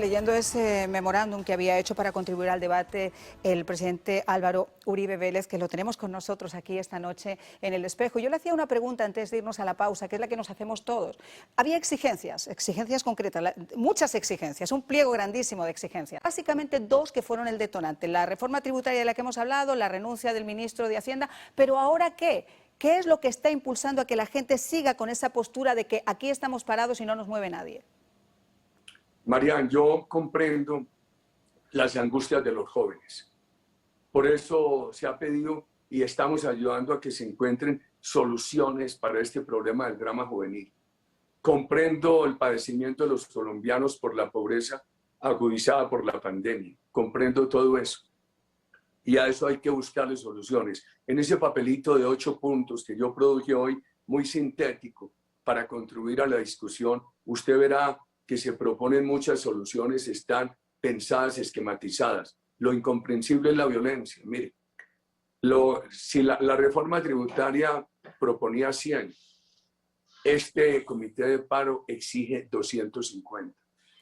Leyendo ese memorándum que había hecho para contribuir al debate el presidente Álvaro Uribe Vélez, que lo tenemos con nosotros aquí esta noche en El Espejo, yo le hacía una pregunta antes de irnos a la pausa, que es la que nos hacemos todos. Había exigencias concretas, muchas exigencias, un pliego grandísimo de exigencias. Básicamente dos que fueron el detonante: la reforma tributaria de la que hemos hablado, la renuncia del ministro de Hacienda. Pero ¿ahora qué? ¿Qué es lo que está impulsando a que la gente siga con esa postura de que aquí estamos parados y no nos mueve nadie? Marian, yo comprendo las angustias de los jóvenes. Por eso se ha pedido y estamos ayudando a que se encuentren soluciones para este problema del drama juvenil. Comprendo el padecimiento de los colombianos por la pobreza agudizada por la pandemia. Comprendo todo eso. Y a eso hay que buscarle soluciones. En ese papelito de 8 puntos que yo produje hoy, muy sintético, para contribuir a la discusión, usted verá que se proponen muchas soluciones, están pensadas, esquematizadas. Lo incomprensible es la violencia. Mire, si la reforma tributaria proponía 100, este comité de paro exige 250.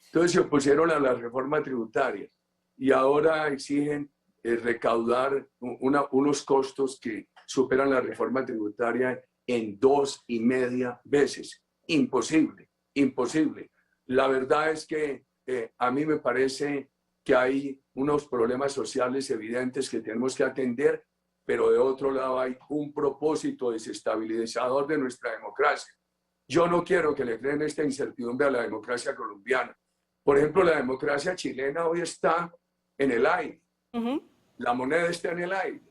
Entonces se opusieron a la reforma tributaria y ahora exigen recaudar unos costos que superan la reforma tributaria en 2,5 veces. Imposible, imposible. La verdad es que a mí me parece que hay unos problemas sociales evidentes que tenemos que atender, pero de otro lado hay un propósito desestabilizador de nuestra democracia. Yo no quiero que le creen esta incertidumbre a la democracia colombiana. Por ejemplo, la democracia chilena hoy está en el aire. La moneda está en el aire.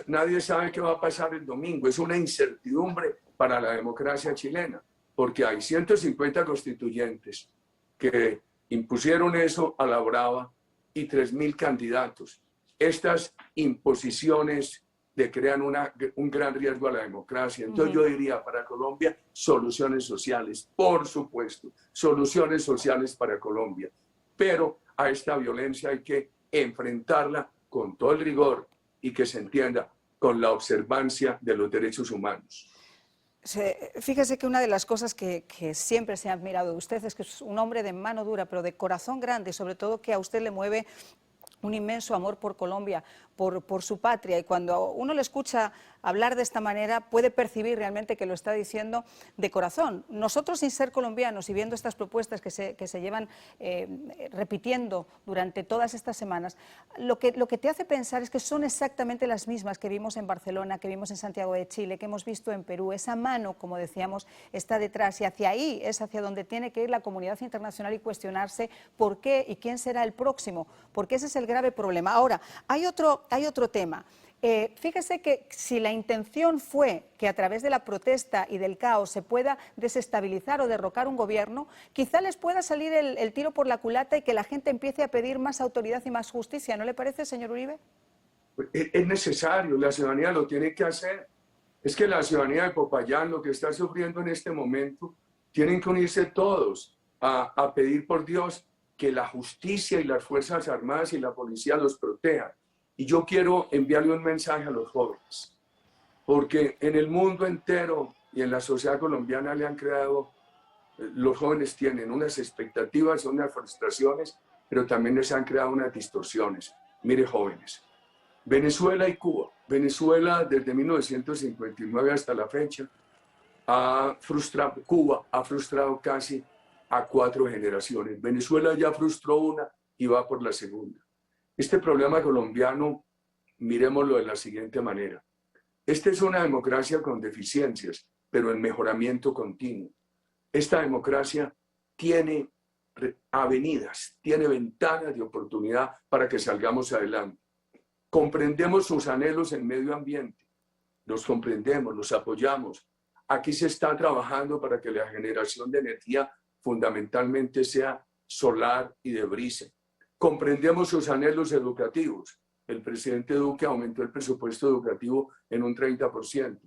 Nadie sabe qué va a pasar el domingo. Es una incertidumbre para la democracia chilena, porque hay 150 constituyentes que impusieron eso a la brava y 3.000 candidatos. Estas imposiciones crean un gran riesgo a la democracia. Entonces yo diría, para Colombia, soluciones sociales, por supuesto, soluciones sociales para Colombia. Pero a esta violencia hay que enfrentarla con todo el rigor y que se entienda con la observancia de los derechos humanos. Fíjese que una de las cosas que siempre se ha admirado de usted es que es un hombre de mano dura, pero de corazón grande, y sobre todo que a usted le mueve un inmenso amor por Colombia, por su patria, y cuando uno le escucha hablar de esta manera puede percibir realmente que lo está diciendo de corazón. Nosotros, sin ser colombianos y viendo estas propuestas que se llevan repitiendo durante todas estas semanas, lo que te hace pensar es que son exactamente las mismas que vimos en Barcelona, que vimos en Santiago de Chile, que hemos visto en Perú. Esa mano, como decíamos, está detrás, y hacia ahí es hacia donde tiene que ir la comunidad internacional y cuestionarse por qué y quién será el próximo, porque ese es el grave problema. Ahora, hay otro tema. Fíjese que si la intención fue que a través de la protesta y del caos se pueda desestabilizar o derrocar un gobierno, quizá les pueda salir el tiro por la culata y que la gente empiece a pedir más autoridad y más justicia. ¿No le parece, señor Uribe? Es necesario, la ciudadanía lo tiene que hacer. Es que la ciudadanía de Popayán, lo que está sufriendo en este momento, tienen que unirse todos a pedir por Dios que la justicia y las Fuerzas Armadas y la policía los protejan. Y yo quiero enviarle un mensaje a los jóvenes, porque en el mundo entero y en la sociedad colombiana le han creado, los jóvenes tienen unas expectativas, unas frustraciones, pero también les han creado unas distorsiones. Mire, jóvenes, Venezuela y Cuba. Venezuela desde 1959 hasta la fecha Cuba ha frustrado casi a 4 generaciones. Venezuela ya frustró una y va por la segunda. Este problema colombiano, miremoslo de la siguiente manera. Esta es una democracia con deficiencias, pero en mejoramiento continuo. Esta democracia tiene avenidas, tiene ventanas de oportunidad para que salgamos adelante. Comprendemos sus anhelos en medio ambiente, los comprendemos, los apoyamos. Aquí se está trabajando para que la generación de energía fundamentalmente sea solar y de brisa. Comprendemos sus anhelos educativos. El presidente Duque aumentó el presupuesto educativo en un 30%.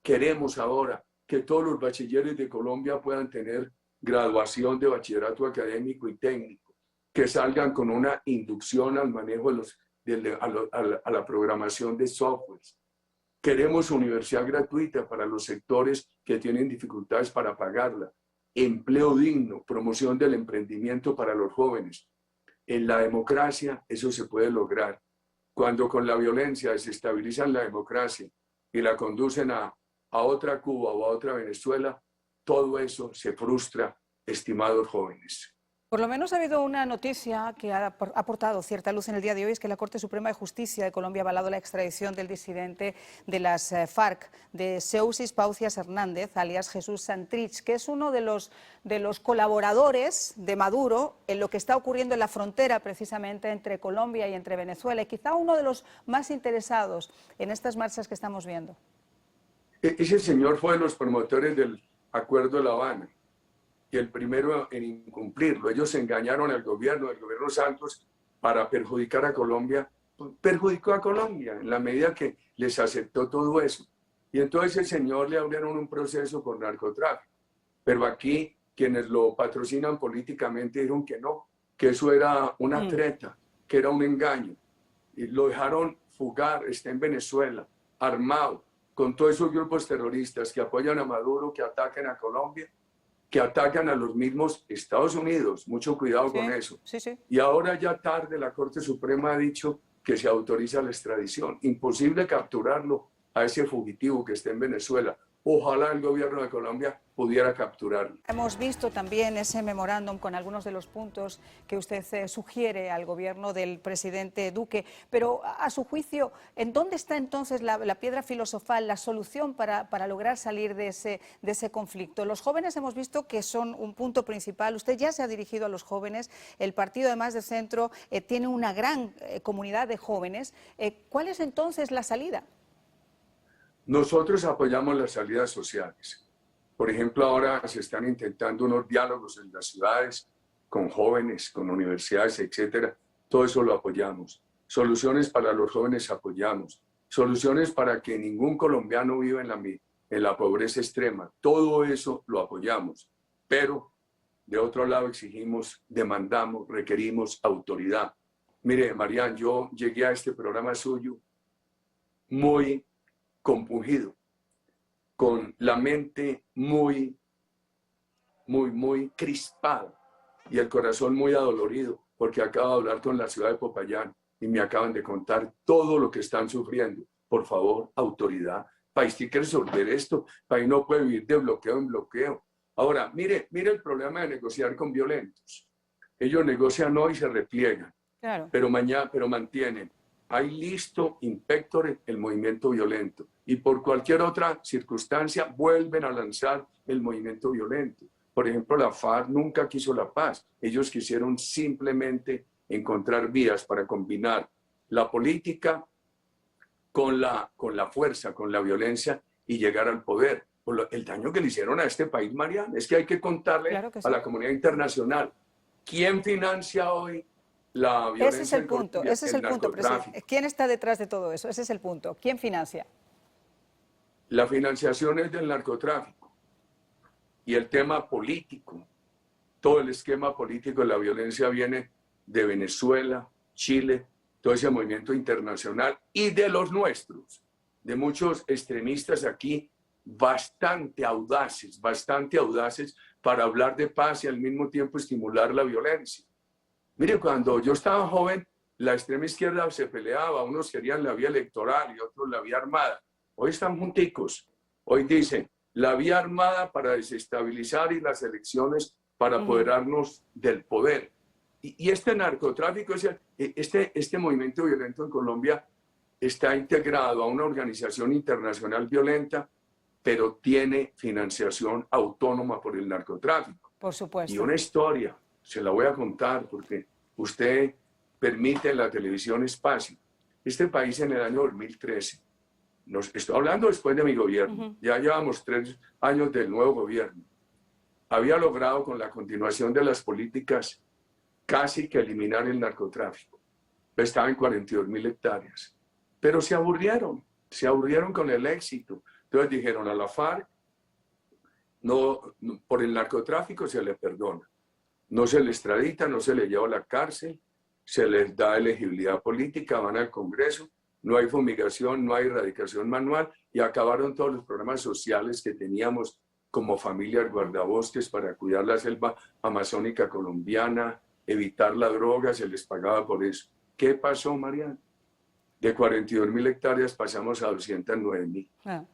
Queremos ahora que todos los bachilleres de Colombia puedan tener graduación de bachillerato académico y técnico, que salgan con una inducción al manejo a la programación de softwares. Queremos universidad gratuita para los sectores que tienen dificultades para pagarla. empleo digno, promoción del emprendimiento para los jóvenes. En la democracia eso se puede lograr. Cuando con la violencia desestabilizan la democracia y la conducen a otra Cuba o a otra Venezuela, todo eso se frustra, estimados jóvenes. Por lo menos ha habido una noticia que ha aportado cierta luz en el día de hoy, es que la Corte Suprema de Justicia de Colombia ha avalado la extradición del disidente de las FARC, de Seusis Paucias Hernández, alias Jesús Santrich, que es uno de los colaboradores de Maduro en lo que está ocurriendo en la frontera precisamente entre Colombia y entre Venezuela, y quizá uno de los más interesados en estas marchas que estamos viendo. Ese señor fue de los promotores del Acuerdo de La Habana y el primero en incumplirlo. Ellos engañaron al gobierno Santos para perjudicar a Colombia. Perjudicó a Colombia en la medida que les aceptó todo eso. Y entonces el señor le abrieron un proceso por narcotráfico. Pero aquí quienes lo patrocinan políticamente dijeron que no, que eso era una treta, que era un engaño. Y lo dejaron fugar, está en Venezuela, armado, con todos esos grupos terroristas que apoyan a Maduro, que atacan a Colombia, que atacan a los mismos Estados Unidos. Mucho cuidado con eso. Sí, sí. Y ahora ya tarde la Corte Suprema ha dicho que se autoriza la extradición. Imposible capturarlo a ese fugitivo que está en Venezuela. Ojalá el gobierno de Colombia pudiera capturarlo. Hemos visto también ese memorándum con algunos de los puntos que usted sugiere al gobierno del presidente Duque, pero a su juicio, ¿en dónde está entonces la piedra filosofal, la solución para lograr salir de ese conflicto? Los jóvenes hemos visto que son un punto principal. Usted ya se ha dirigido a los jóvenes, el partido además de centro tiene una gran comunidad de jóvenes. ¿Cuál es entonces la salida? Nosotros apoyamos las salidas sociales. Por ejemplo, ahora se están intentando unos diálogos en las ciudades con jóvenes, con universidades, etcétera. Todo eso lo apoyamos. Soluciones para los jóvenes apoyamos. Soluciones para que ningún colombiano viva en la pobreza extrema. Todo eso lo apoyamos. Pero, de otro lado, exigimos, demandamos, requerimos autoridad. Mire, Marian, yo llegué a este programa suyo muy compungido, con la mente muy crispada y el corazón muy adolorido, porque acabo de hablar con la ciudad de Popayán y me acaban de contar todo lo que están sufriendo. Por favor, autoridad, país tiene que resolver esto, país no puede vivir de bloqueo en bloqueo. Ahora, mire el problema de negociar con violentos. Ellos negocian hoy y se repliegan, claro, pero mantienen. Hay listo impectore el movimiento violento y por cualquier otra circunstancia vuelven a lanzar el movimiento violento. Por ejemplo, la FARC nunca quiso la paz. Ellos quisieron simplemente encontrar vías para combinar la política con la fuerza, con la violencia y llegar al poder. Por el daño que le hicieron a este país, Mariana, es que hay que contarle claro que sí. a la comunidad internacional quién financia hoy la violencia. Ese es el punto, presidente. ¿Quién está detrás de todo eso? Ese es el punto. ¿Quién financia? La financiación es del narcotráfico y el tema político, todo el esquema político de la violencia viene de Venezuela, Chile, todo ese movimiento internacional y de los nuestros, de muchos extremistas aquí bastante audaces para hablar de paz y al mismo tiempo estimular la violencia. Mire, cuando yo estaba joven, la extrema izquierda se peleaba, unos querían la vía electoral y otros la vía armada. Hoy están junticos. Hoy dicen la vía armada para desestabilizar y las elecciones para apoderarnos del poder. Y este narcotráfico, este movimiento violento en Colombia está integrado a una organización internacional violenta, pero tiene financiación autónoma por el narcotráfico. Por supuesto. Y una historia, se la voy a contar porque usted permite en la televisión espacio. Este país en el año 2013, estoy hablando después de mi gobierno, ya llevamos 3 años del nuevo gobierno, había logrado con la continuación de las políticas casi que eliminar el narcotráfico. Estaba en 42.000 hectáreas, pero se aburrieron con el éxito. Entonces dijeron a la FARC, no, por el narcotráfico se le perdona. No se le extradita, no se le lleva a la cárcel, se les da elegibilidad política, van al Congreso, no hay fumigación, no hay erradicación manual y acabaron todos los programas sociales que teníamos como familias guardabosques para cuidar la selva amazónica colombiana, evitar la droga, se les pagaba por eso. ¿Qué pasó, Mariana? De 42.000 hectáreas pasamos a 209.000. Ah.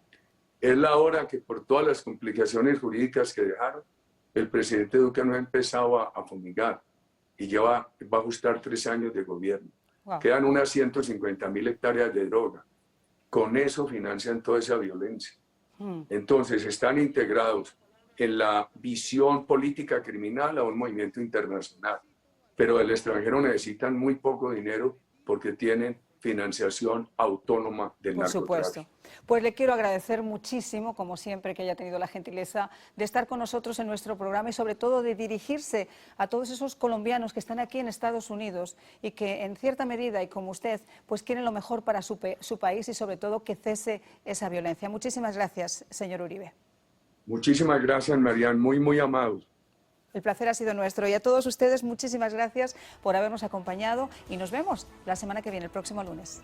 Es la hora que por todas las complicaciones jurídicas que dejaron, el presidente Duque no ha empezado a fumigar y va a ajustar 3 años de gobierno. Wow. Quedan unas 150.000 hectáreas de droga. Con eso financian toda esa violencia. Entonces están integrados en la visión política criminal a un movimiento internacional. Pero del extranjero necesitan muy poco dinero porque tienen financiación autónoma del Por narcotráfico. supuesto. Pues le quiero agradecer muchísimo, como siempre, que haya tenido la gentileza de estar con nosotros en nuestro programa y sobre todo de dirigirse a todos esos colombianos que están aquí en Estados Unidos y que en cierta medida, y como usted, pues quieren lo mejor para su país y sobre todo que cese esa violencia. Muchísimas gracias, señor Uribe. Muchísimas gracias, Marian, muy amados. El placer ha sido nuestro y a todos ustedes muchísimas gracias por habernos acompañado y nos vemos la semana que viene, el próximo lunes.